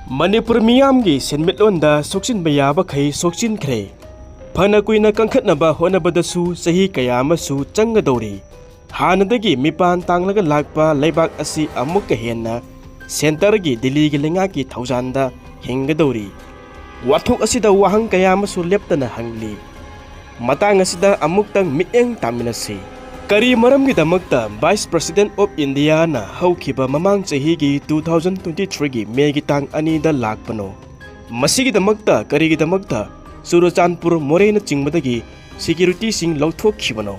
Manipur miyamgi senmitlonda soksinba yabakhai soksinkhre phana kuina kangkhatnaba honabadasu sahi kaya amasu changadori hanadagi mipan tanglaga lakpa leibak asi amukka henna sentergi Delhi gi lengaki thaujanda hingadori wathok asida wahang kaya amasu leptana hangli matang asida amuktang mieng taminasi kari maramgi damakta Vice President of India na haukiba mamang chahigi 2023 gi megi tang anida lakpano masigi damakta kari gi damakta Surachandpur morena chingmadagi security sing lauthokkhibano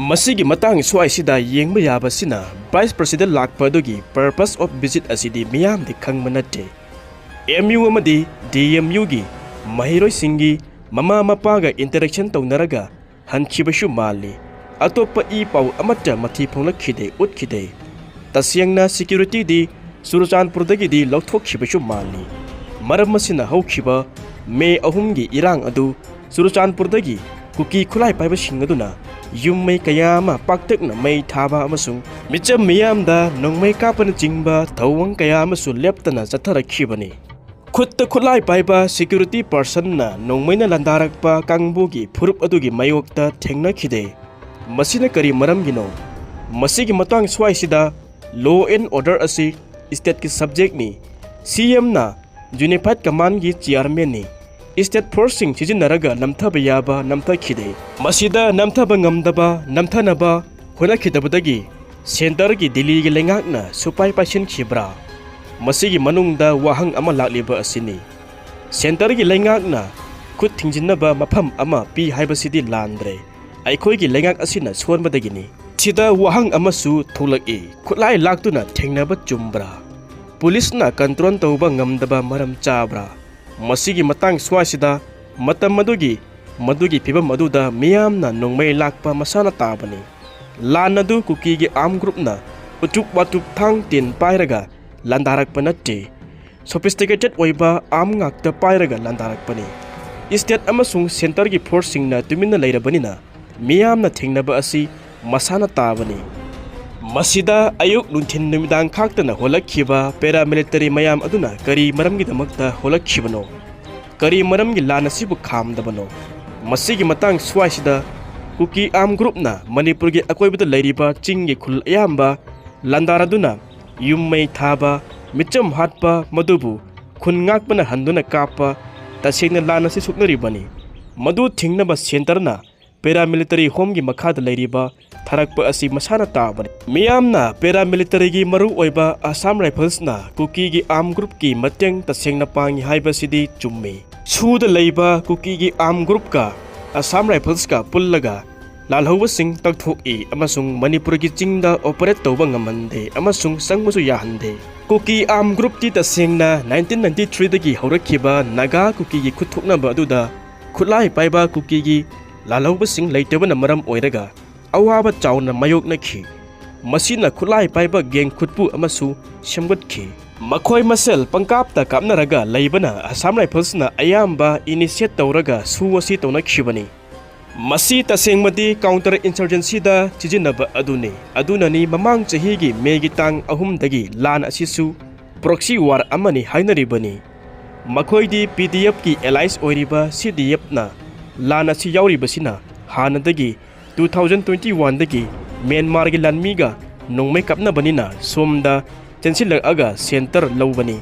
masigi matang swaisida yengba yabasina Vice President lakpadogi purpose of visit asidi miyam di khangmanate MU amadi DMU gi mahiroi singi mama mapaga interaction taunaraga hankhibashu mali atopa pau amata mathi phonglakkhide utkide tasyangna security di Surachandpurdagi di lauthokkhibashu mali maram masina haukhiba May ahumgi irang adu Surachandpurdagi kuki khulai paiba singaduna yummai kayama paktakna mai thaba amasung micham miyamda nongmai kapana jingba thawang kaya amasu leptana chatharakkhibani khutta khulai paiba security person na nongmaina landarakpa kangbugi phurup adugi mayokta thengnakhide masina kari maramgino masigi matang swaisida law and order asi state ki subject ni CM na Unified Command gi chairman ni state forcing sijinaraga namthaba yaba namthakhide masida namthaba ngamdaba namthanaba honakhidabadagi center gi Delhi gi lengakna supai pasin khibra masigi manungda wahang ama lakliba asini center gi lengakna khut thingjinaba mafam ama pi haibasidi landre aikhoi gi lengak asina sonbadagini sida wahang amasu tholaki khutlai laktuna thengnaba chumbra Police na control tauba ngamdaba maram chabra masigi matang swaisida matam madugi pibam aduda miyam na nongmai lakpa masana tabani lanadu kuki gi arm group na utuk watup thang tin pairaga landarak panatti sophisticated oiba arm ngakta pairaga landarak pani state amasung center gi forcing na tumina leirabani na miyam na thingnaba asi masana tabani masida ayuk nunthin numidang khaktana holakhiba paramilitary mayam aduna kari maramgi damakta holakhibano kari maramgi lanasibu khamdabano masigi matang swaisida kuki arm group na manipur gi akoibada leiriba chinggi khul ayamba landaraduna yummai thaba micham hatpa madubu khungakpana handuna kapa tasengna lanasi suknaribani madu thingnaba centerna paramilitary home gi makhada leiriba Tharakpa asi masana tabani miyamna paramilitary gi maru oiba Assam Rifles na kuki gi arm group ki mateng tasengna pangi haibasidi chummi suda leiba kuki gi arm group ka Assam Rifles ka pullaga lalhauba sing takthok amasung Manipur gi chingda operate tawba ngamande amasung sangmusu yahande kuki arm group ti tasengna 1993 dagi haurakhiba naga kuki gi khuthoknaba aduda khulai paiba kuki gi lalhauba sing leitebana maram oiraga awaba chawna mayoknakhi masina khulai paiba geng khutpu amasu semgatki makhoi masel pangkapta kapnaraga leibana Assam Rifles na ayamba initiate tawraga suwasi tawnakhibani masi tasengmadi counter insurgency da chijinaba adunani mamang chahigi megi tang ahum dagi lan asisu proxy war amani hainaribani makhoidi PDF ki allies oiriba CDF na lan asi yauribasina hanadagi 2021 dagi Myanmar gi lanmiga nongmai kapna banina somda chensilaga center lawbani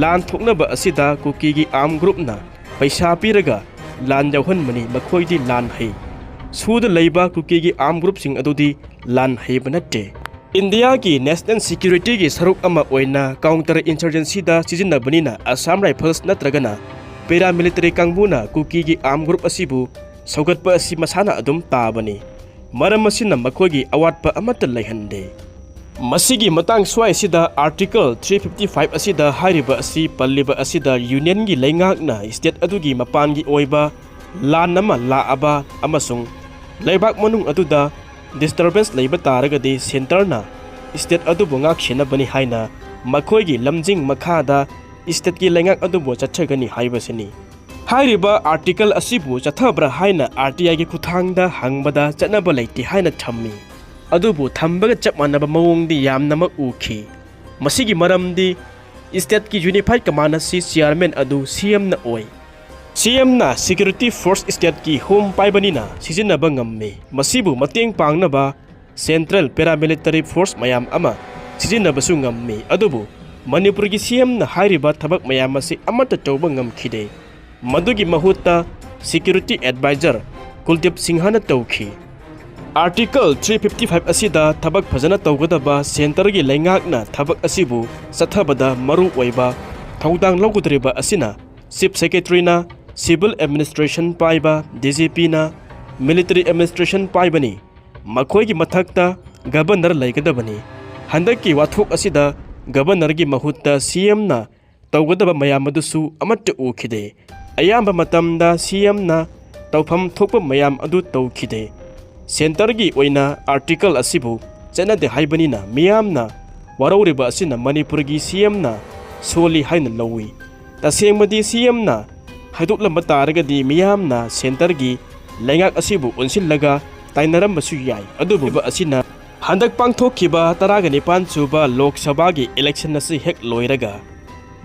lan thoknaba asida kuki gi arm group na paisa piraga lan jawhan mani makhoi di lan hai suda leiba kuki gi arm group sing adudi lan hai banate India gi national security gi saruk ama oina counter insurgency da sijinna banina Assam Rifles natragana paramilitary kangbuna kuki gi arm group asibu saugatpa asi masana adum tabani maram asina makhogi awatpa amata leihande masigi matang swaisida article 355 asida hairiba asi palliba asida union gi leingakna state adugi mapangi oiba lanama laaba amasung leibak manung aduda disturbance leiba taragadi center na state adubu ngakshena bani haina makhogi lamjing makhada state gi leingak adubu chachagani haibasini Hairiba article asibu chathabra haina RTI gi kuthangda hangbada chanaba leiti haina thammi adubu thambaga chap manaba mawongdi yamnama ukhi masigi maramdi state की unified command असी chairman अदु CM ना ओय CM ना security force state की home पाइबनीना सिजिनबा ngam मसीबु मतेंग पांगनबा सेंट्रल पैरामिलिटरी फोर्स मयाम अमा सिजिनबसु ngam अदुबु मणिपुर की CM ना हाइरिबा थबक मयाम असी अमत तौबा ngam-खिदे मदुगी महुत्ता सिक्योरिटी एडवाइजर कुलदीप सिंहना तौखी आर्टिकल 355 असिदा थबक फजना तौगदबा सेंटर की लेंगाकना थबक असिबु सथबदा मरु ओइबा थौदांग लौगुद्रिबा असिना चीफ सेक्रेटरी ना सिविल एडमिनिस्ट्रेशन पाइबा DGP ना मिलिट्री एडमिनिस्ट्रेशन पाइबनी मखोई की मथकता गवर्नर लेगदबनी हंदक की वाथोक असिदा गवर्नर की महुत्ता CM ना तौगदबा मयाम अदुसु अमत उखिदे अयाम मतमदा CM ना तौफम थोप मयाम अदु तौखिदे सेंटर की ओइना आर्टिकल असिबु चनदे हाइबनीना मियामना वरौरिबा असिना मणिपुर की CM ना सोली हाइन लौई तसेंगमदी CM ना हाइदोकलम तारगदी मियामना सेंटर की लेंगाक असिबु उनसिलगा ताइनरमबसु याय अदुबु असिना हंदक पांगथोखिबा 19 सुबा लोकसभा की इलेक्शन असी हेक लोइरगा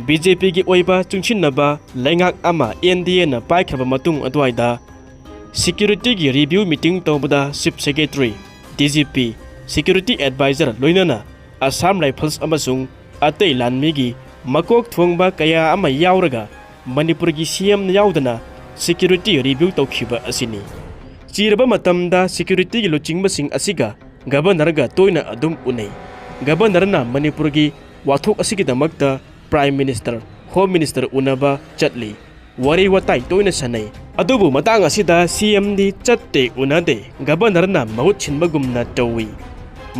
BJP की ओइबा चुंगसिनबा लेंगाक अमा NDA ना पाइखबा मतुंग अदवाइदा सिक्योरिटी की रिव्यू मीटिंग तौबदा chief secretary DGP security adviser लोइनना असम राइफल्स अमसुंग अतै लानमी की मकोक थोंगबा कया अमा यावरगा मणिपुर की CM यावदना सिक्योरिटी रिव्यू तौखिबा असिनी चीरबा मतमदा सिक्योरिटी की लुचिंगबसिंग असिगा गवर्नरगा तोइना अदुम उनै गवर्नरना मणिपुर की वाथोक असिगिदमक्ता प्राइम मिनिस्टर होम मिनिस्टर उनबा चटली वरी वताई तोइना सनै अदुबु मतांग असिदा CM दी चट्टे उनदे गवर्नरना महुत छिनबगुमना तौई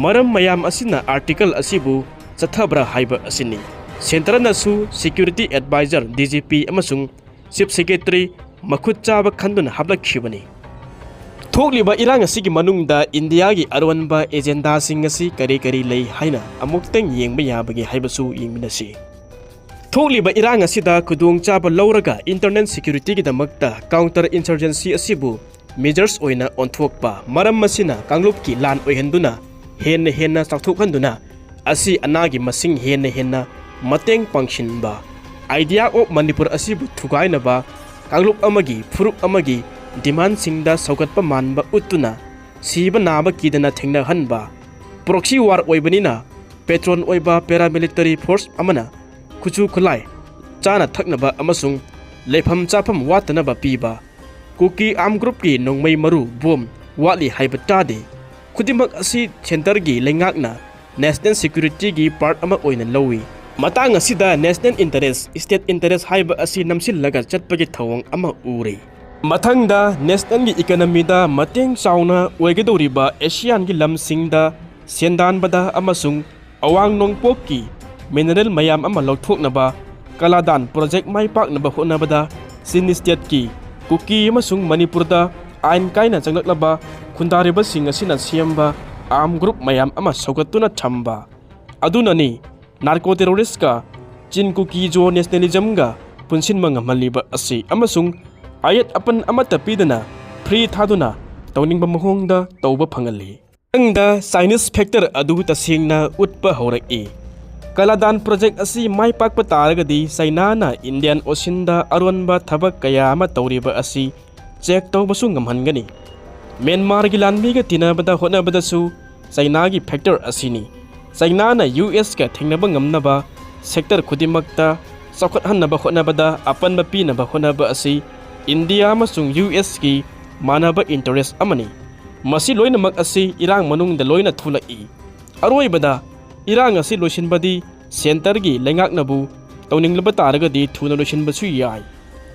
मरम मयाम असिना आर्टिकल असिबु चथबरा हाइबा असिनी सेंटरनसु सिक्योरिटी एडवाइजर DGP अमसुंग चीफ सेक्रेटरी मखुत चाबा खंदुना हाबलखिबनी थोकलिबा इरांग असिगी मनुंगदा इंडिया की अरवनबा एजेंडा सिंग असि करी करी लई हाइना अमुक्तंग येंगबा याबगे हाइबसु येंगमिनसि थोकलिबा इरांग असिदा खुदोंग चाबा लौरगा इंटरनेट सिक्योरिटी की दमक्ता काउंटर इंसर्जेंसी असिबु मेजर्स ओइना ओंथोकपा मरम मसिना कांगलुप की लान ओइहंदुना हेन्ना चाथोखंदुना असि अनागी मसिंग हेन्ना मतेंग पांगसिनबा आइडिया ऑफ मणिपुर असिबु थुगाइनबा कांगलुप अमगी फुरुप अमगी डिमांड सिंगदा सौगतपा मानबा उतुना सीबा नाबा कीदना थेंना हनबा प्रोक्सी वार ओइबनिना पेट्रोन ओइबा पैरामिलिटरी फोर्स अमना खुचु खुलाई चाना थकनबा अमसुंग लेफम चाफम वातनबा पीबा कुकी आर्म ग्रुप की नोंगमई मरु बोम वाली हाइबा तादे खुदिमक असि सेंटर की लेंगाकना नेशनल सिक्योरिटी की पार्ट अमा ओइना लौई मतांग असिदा नेशनल इंटरेस्ट स्टेट इंटरेस्ट हाइबा असि नमसिलगा चटपगे थवंग अमा उरे मथंगदा नेशनल की इकोनॉमीदा मतेंग चावना ओइगदौरिबा एशियान की लमसिंगदा सेंदानबदा अमसुंग अवांग नोंगपोक की मिनरल मयाम अमा लौथोकनबा कलादान प्रोजेक्ट माइ पाकनबा होनबदा सिन स्टेट की कुकी अमसुंग मणिपुरदा आइन काइना चंगलक्लबा खुंदारिबा सिंग असिना सियमबा आर्म ग्रुप मयाम अमा सौगतुना थम्बा अदुननी नार्को टेरोरिस्ट का चिन कुकी जो नेशनलिज्म का पुनसिनबा ngamhaliba asi amasung ayat apan amata pidana free thaduna tawningba mohongda tawba phangali angda Chinese factor adu tasingna utpa horaki Kaladan project asi mai pakpa taragadi China na Indian Ocean da arwanba thabak kaya ama tawriba asi check tawbasu ngamhangani Myanmar gi lanmi ga tinabada honabada su China gi factor asini China na US ka thingnaba ngamnaba sector khudimakta sakhathanaba honabada apanba pinaba honaba asi India amasung US ki manaba interest amani masi loinamak asi irang manungda loina thulai aroibada irang asi loisinbadi center gi lengaknabu tawninglaba taragadi thuna loisinbasu yai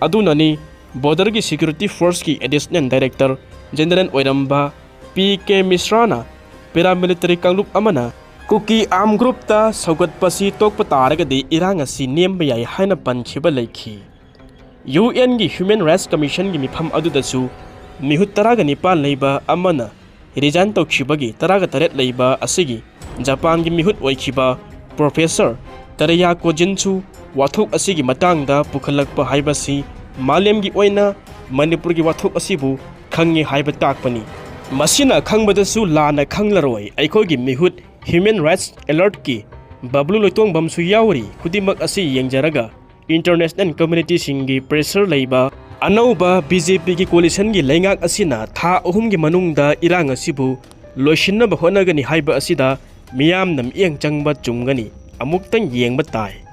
adunani border gi security force ki additional director general oiramba PK Misrana paramilitary kanglup amana Kuki arm group ta saugat pasi tokpa taragadi irang asi nemba yai haina panchiba laikhi UN gi Human Rights Commission gi mifam adudasu mihut taraga nipal leiba amana resign tokchibagi taraga taret leiba asigi Japan gi mihut oikhiba Professor Taraya Kojinchu wathok asigi matangda pukhalakpa haibasi malem gi oina Manipur gi wathok asibu khangi haiba takpani masina khangbadasu lana khanglaroi aiko gi mihut Human Rights Alert ki Bablu Loitongbamsu yauri khudimmak asi yengjaraga international community singi pressure leiba anauba BJP ki coalition gi leingak asina tha ahum gi manungda irang asibu loishinna ba honagani haiba asida miyam nam iyang changba chumgani amuktang yengba tai